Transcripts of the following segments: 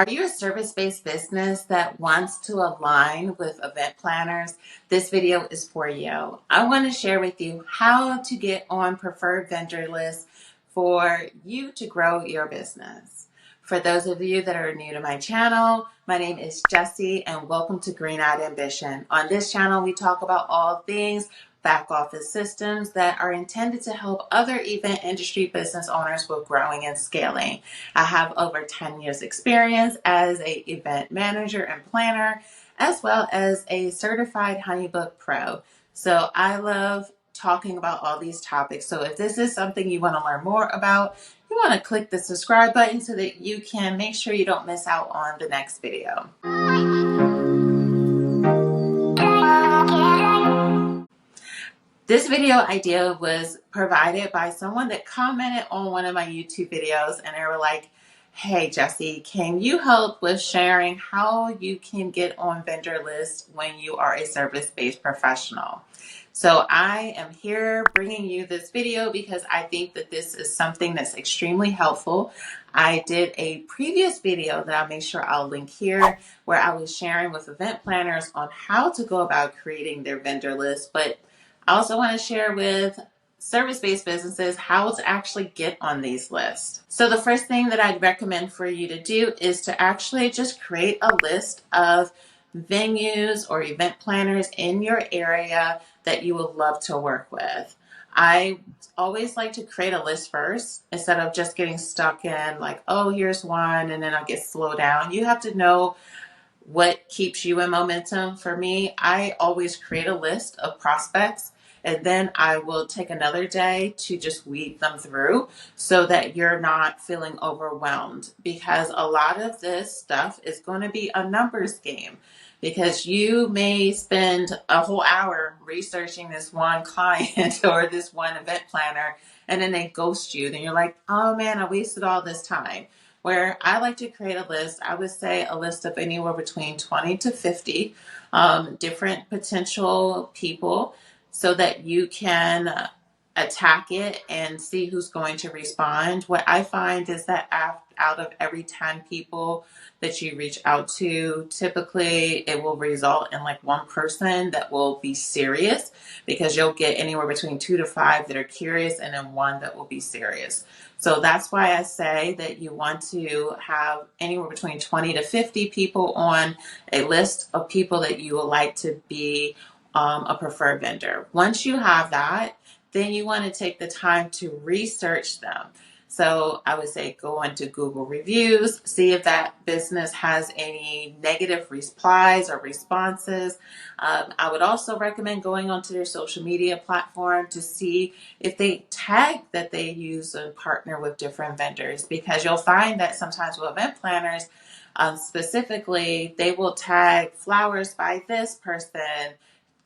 Are you a service-based business that wants to align with event planners? This video is for you. I want to share with you how to get on preferred vendor lists for you to grow your business. For those of you that are new to my channel, my name is Jessie and welcome to Green Eyed Ambition. On this channel, we talk about all things back office systems that are intended to help other event industry business owners with growing and scaling. I have over 10 years experience as an event manager and planner, as well as a certified Honeybook Pro. So I love talking about all these topics. So if this is something you want to learn more about, you want to click the subscribe button so that you can make sure you don't miss out on the next video. This video idea was provided by someone that commented on one of my YouTube videos, and they were like, hey Jessie, can you help with sharing how you can get on vendor lists when you are a service-based professional? So I am here bringing you this video because I think that this is something that's extremely helpful. I did a previous video that I'll make sure I'll link here where I was sharing with event planners on how to go about creating their vendor list, but I also want to share with service-based businesses how to actually get on these lists. So the first thing that I'd recommend for you to do is to actually just create a list of venues or event planners in your area that you would love to work with. I always like to create a list first instead of just getting stuck in like, oh, here's one, and then I'll get slowed down. You have to know what keeps you in momentum. For me, I always create a list of prospects and then I will take another day to just weed them through so that you're not feeling overwhelmed, because a lot of this stuff is going to be a numbers game, because you may spend a whole hour researching this one client or this one event planner and then they ghost you. Then you're like, oh man, I wasted all this time. Where I like to create a list, I would say a list of anywhere between 20 to 50 different potential people so that you can attack it and see who's going to respond. What I find is that out of every 10 people that you reach out to, typically it will result in like one person that will be serious, because you'll get anywhere between 2 to 5 that are curious and then one that will be serious. So that's why I say that you want to have anywhere between 20 to 50 people on a list of people that you would like to be a preferred vendor. Once you have that, then you want to take the time to research them. So I would say go into Google reviews, see if that business has any negative replies or responses. I would also recommend going onto their social media platform to see if they tag that they use and partner with different vendors, because you'll find that sometimes with event planners, specifically, they will tag flowers by this person,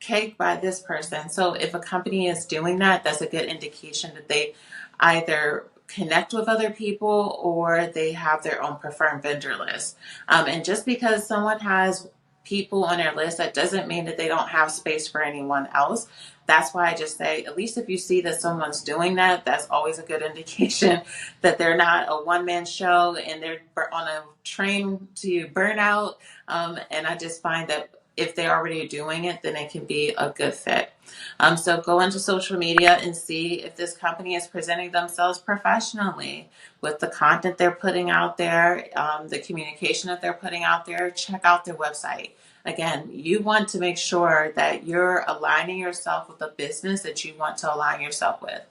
cake by this person. So if a company is doing that, that's a good indication that they either connect with other people or they have their own preferred vendor list. And just because someone has people on their list, that doesn't mean that they don't have space for anyone else. That's why I just say, at least if you see that someone's doing that, that's always a good indication that they're not a one-man show and they're on a train to burnout. And I just find that if they're already doing it, then it can be a good fit. So go into social media and see if this company is presenting themselves professionally with the content they're putting out there, the communication that they're putting out there. Check out their website. Again, you want to make sure that you're aligning yourself with the business that you want to align yourself with.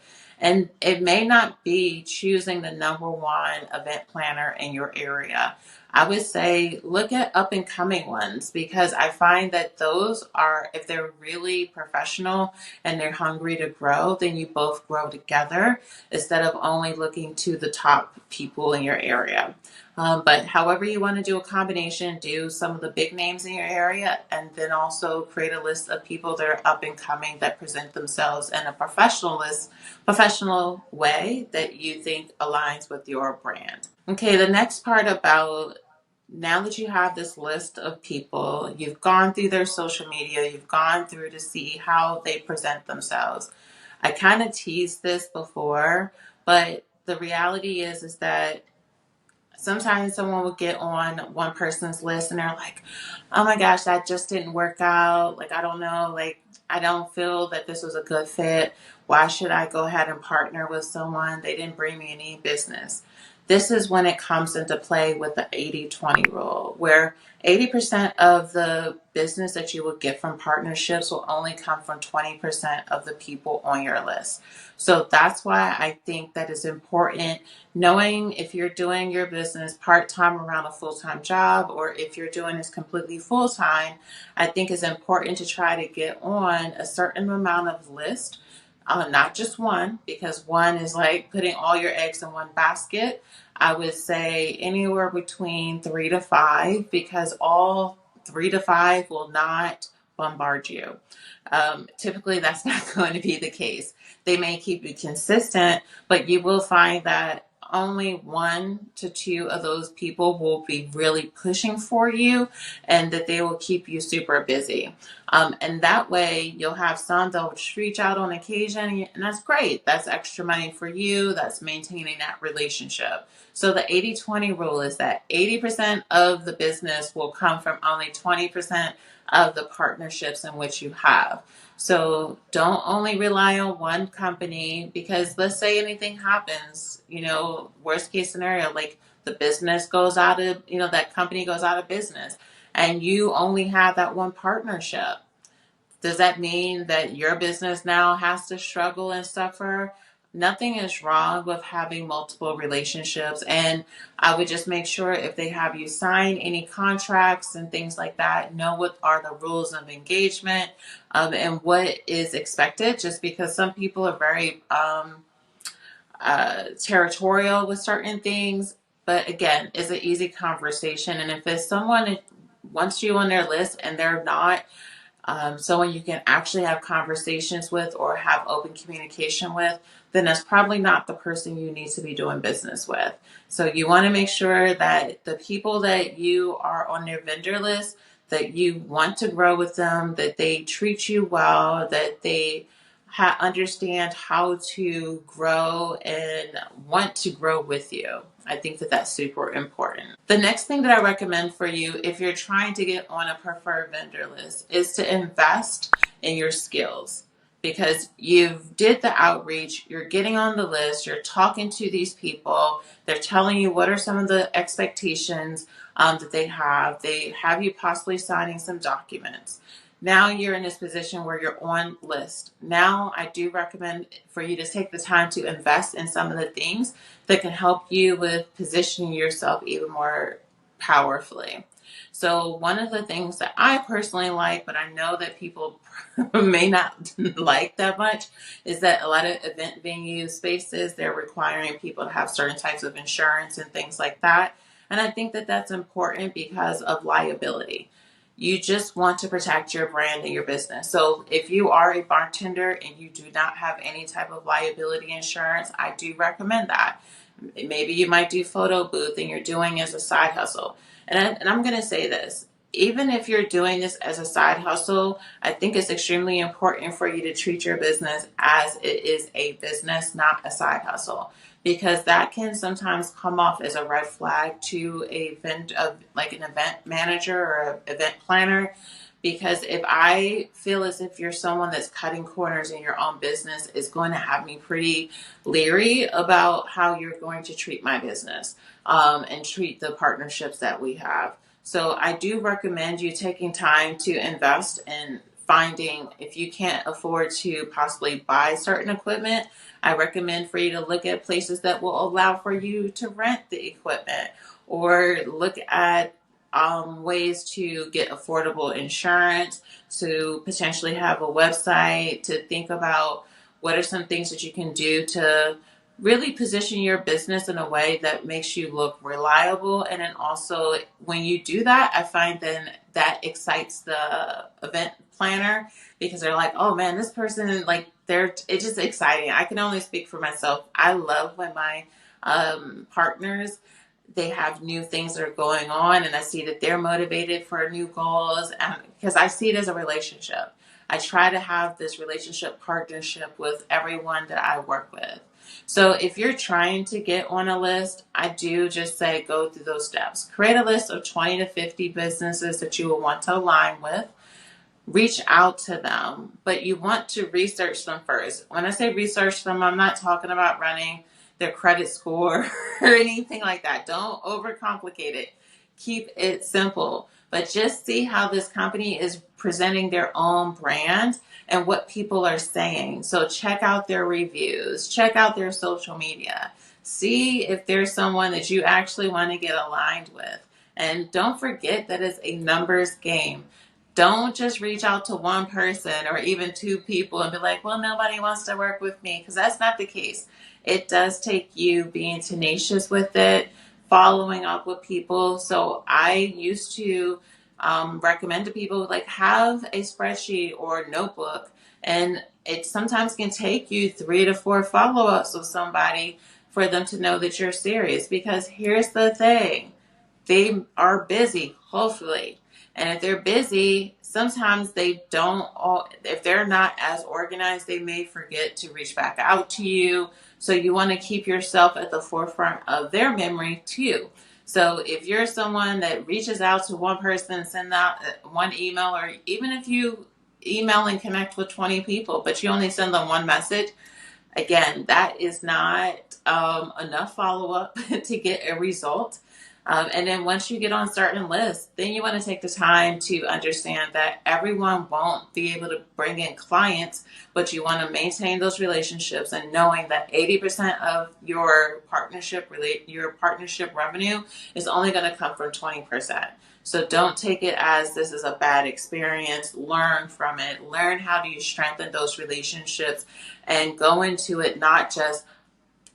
And it may not be choosing the number one event planner in your area. I would say look at up and coming ones, because I find that those are, if they're really professional and they're hungry to grow, then you both grow together instead of only looking to the top people in your area. But however you want to do a combination, do some of the big names in your area and then also create a list of people that are up and coming that present themselves in a professional way that you think aligns with your brand. Okay, the next part about, now that you have this list of people, you've gone through their social media, you've gone through to see how they present themselves. I kind of teased this before, but the reality is that sometimes someone will get on one person's list and they're like, oh my gosh, that just didn't work out. Like, I don't know. Like, I don't feel that this was a good fit. Why should I go ahead and partner with someone? They didn't bring me any business. This is when it comes into play with the 80-20 rule, where 80% of the business that you will get from partnerships will only come from 20% of the people on your list. So that's why I think that is important, knowing if you're doing your business part-time around a full-time job, or if you're doing this completely full-time. I think it's important to try to get on a certain amount of list, not just one, because one is like putting all your eggs in one basket. I would say anywhere between 3 to 5, because all 3 to 5 will not bombard you. Typically, that's not going to be the case. They may keep you consistent, but you will find that only 1 to 2 of those people will be really pushing for you, and that they will keep you super busy. And that way you'll have some that will reach out on occasion, and that's great. That's extra money for you. That's maintaining that relationship. So the 80-20 rule is that 80% of the business will come from only 20% of the partnerships in which you have. So don't only rely on one company, because let's say anything happens, worst case scenario, like the business goes out of, that company goes out of business and you only have that one partnership. Does that mean that your business now has to struggle and suffer? Nothing is wrong with having multiple relationships. And I would just make sure, if they have you sign any contracts and things like that, know what are the rules of engagement, and what is expected, just because some people are very territorial with certain things. But again, it's an easy conversation. And if it's someone wants you on their list and they're not someone you can actually have conversations with or have open communication with, then that's probably not the person you need to be doing business with. So you want to make sure that the people that you are on their vendor list, that you want to grow with them, that they treat you well, that they understand how to grow and want to grow with you. I think that that's super important. The next thing that I recommend for you, if you're trying to get on a preferred vendor list, is to invest in your skills. Because you did the outreach, you're getting on the list, you're talking to these people, they're telling you what are some of the expectations that they have. They have you possibly signing some documents. Now you're in this position where you're on list. Now I do recommend for you to take the time to invest in some of the things that can help you with positioning yourself even more powerfully. So one of the things that I personally like, but I know that people may not like that much, is that a lot of event venue spaces, they're requiring people to have certain types of insurance and things like that. And I think that that's important because of liability. You just want to protect your brand and your business. So if you are a bartender and you do not have any type of liability insurance, I do recommend that. Maybe you might do photo booth and you're doing as a side hustle. And I'm going to say this, even if you're doing this as a side hustle, I think it's extremely important for you to treat your business as it is a business, not a side hustle, because that can sometimes come off as a red flag to like an event manager or an event planner. Because if I feel as if you're someone that's cutting corners in your own business, is going to have me pretty leery about how you're going to treat my business, and treat the partnerships that we have. So I do recommend you taking time to invest in finding, if you can't afford to possibly buy certain equipment, I recommend for you to look at places that will allow for you to rent the equipment, or look at ways to get affordable insurance, to potentially have a website, to think about what are some things that you can do to really position your business in a way that makes you look reliable. And then also, when you do that, I find then that excites the event planner, because they're like, oh man, this person, like, it's just exciting. I can only speak for myself. I love when my partners, they have new things that are going on, and I see that they're motivated for new goals, because I see it as a relationship. I try to have this relationship partnership with everyone that I work with. So if you're trying to get on a list, I do just say go through those steps. Create a list of 20 to 50 businesses that you will want to align with. Reach out to them, but you want to research them first. When I say research them, I'm not talking about running their credit score or anything like that. Don't overcomplicate it. Keep it simple, but just see how this company is presenting their own brand and what people are saying. So check out their reviews, check out their social media, see if there's someone that you actually want to get aligned with. And don't forget that it's a numbers game. Don't just reach out to one person or even two people and be like, well, nobody wants to work with me, because that's not the case. It does take you being tenacious with it, following up with people. So I used to recommend to people, like, have a spreadsheet or notebook, and it sometimes can take you 3 to 4 follow-ups with somebody for them to know that you're serious. Because here's the thing, they are busy, hopefully. And if they're busy, sometimes they don't, if they're not as organized, they may forget to reach back out to you. So you want to keep yourself at the forefront of their memory too. So if you're someone that reaches out to one person, send out one email, or even if you email and connect with 20 people, but you only send them one message, again, that is not enough follow-up to get a result. And then once you get on certain lists, then you want to take the time to understand that everyone won't be able to bring in clients, but you want to maintain those relationships, and knowing that 80% of your partnership revenue is only going to come from 20%. So don't take it as this is a bad experience. Learn from it. Learn how do you strengthen those relationships, and go into it not just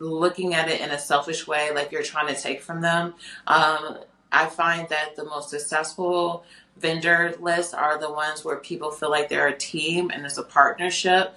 looking at it in a selfish way, like you're trying to take from them. I find that the most successful vendor lists are the ones where people feel like they're a team and it's a partnership.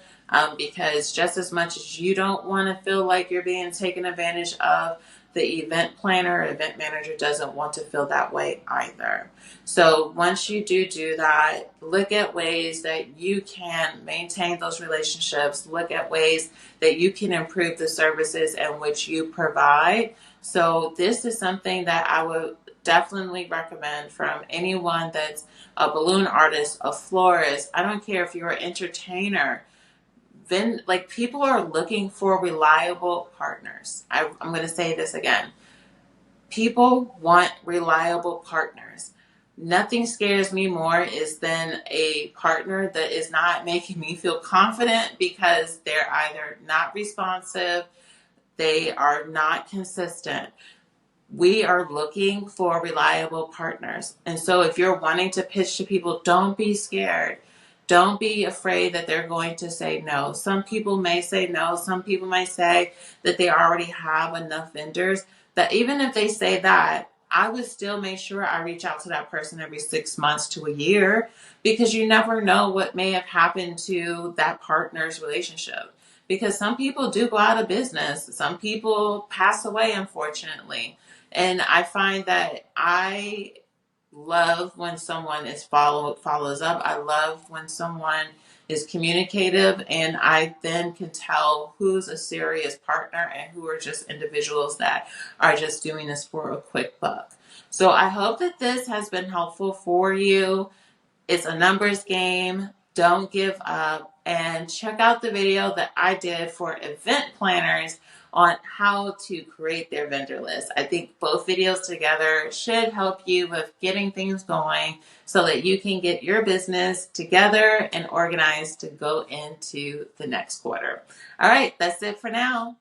Because just as much as you don't want to feel like you're being taken advantage of, the event planner, event manager doesn't want to feel that way either. So once you do that, look at ways that you can maintain those relationships. Look at ways that you can improve the services in which you provide. So this is something that I would definitely recommend from anyone that's a balloon artist, a florist. I don't care if you're an entertainer. Then, like, people are looking for reliable partners. I'm going to say this again. People want reliable partners. Nothing scares me more is than a partner that is not making me feel confident because they're either not responsive, they are not consistent. We are looking for reliable partners. And so if you're wanting to pitch to people, don't be scared. Don't be afraid that they're going to say no. Some people may say no. Some people might say that they already have enough vendors. That even if they say that, I would still make sure I reach out to that person every 6 months to a year, because you never know what may have happened to that partner's relationship. Because some people do go out of business. Some people pass away, unfortunately. And I find that I love when someone follows up. I love when someone is communicative, and I then can tell who's a serious partner and who are just individuals that are just doing this for a quick buck. So I hope that this has been helpful for you. It's a numbers game. Don't give up, and check out the video that I did for event planners on how to create their vendor list. I think both videos together should help you with getting things going so that you can get your business together and organized to go into the next quarter. All right, that's it for now.